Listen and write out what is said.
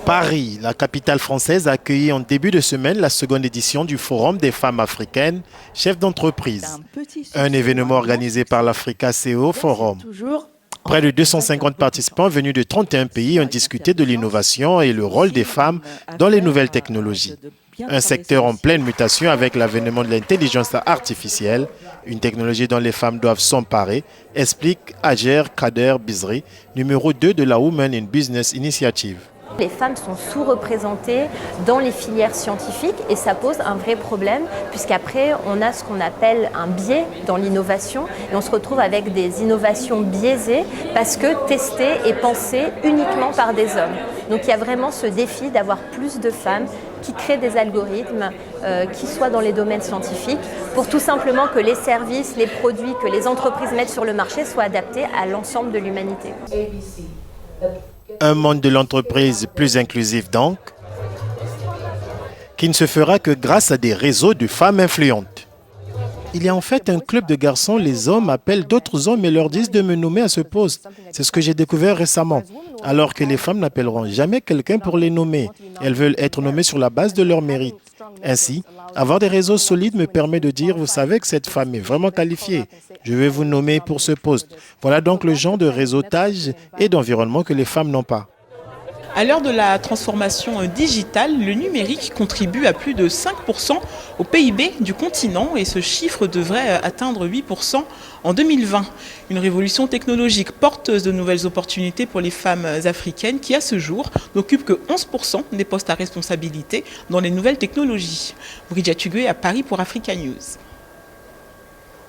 Paris, la capitale française, a accueilli en début de semaine la seconde édition du Forum des femmes africaines, chefs d'entreprise. Un événement organisé par l'Africa CEO Forum. Près de 250 participants venus de 31 pays ont discuté de l'innovation et le rôle des femmes dans les nouvelles technologies. Un secteur en pleine mutation avec l'avènement de l'intelligence artificielle, une technologie dont les femmes doivent s'emparer, explique Hajer Kader Bizri, numéro 2 de la Women in Business Initiative. Les femmes sont sous-représentées dans les filières scientifiques et ça pose un vrai problème puisqu'après on a ce qu'on appelle un biais dans l'innovation et on se retrouve avec des innovations biaisées parce que testées et pensées uniquement par des hommes. Donc il y a vraiment ce défi d'avoir plus de femmes qui créent des algorithmes qui soient dans les domaines scientifiques pour tout simplement que les services, les produits que les entreprises mettent sur le marché soient adaptés à l'ensemble de l'humanité. Un monde de l'entreprise plus inclusif donc, qui ne se fera que grâce à des réseaux de femmes influentes. Il y a en fait un club de garçons, les hommes appellent d'autres hommes et leur disent de me nommer à ce poste. C'est ce que j'ai découvert récemment. Alors que les femmes n'appelleront jamais quelqu'un pour les nommer. Elles veulent être nommées sur la base de leur mérite. Ainsi, avoir des réseaux solides me permet de dire, vous savez que cette femme est vraiment qualifiée. Je vais vous nommer pour ce poste. Voilà donc le genre de réseautage et d'environnement que les femmes n'ont pas. À l'heure de la transformation digitale, le numérique contribue à plus de 5% au PIB du continent et ce chiffre devrait atteindre 8% en 2020. Une révolution technologique porteuse de nouvelles opportunités pour les femmes africaines qui, à ce jour, n'occupent que 11% des postes à responsabilité dans les nouvelles technologies. Bridget Tugué à Paris pour Africa News.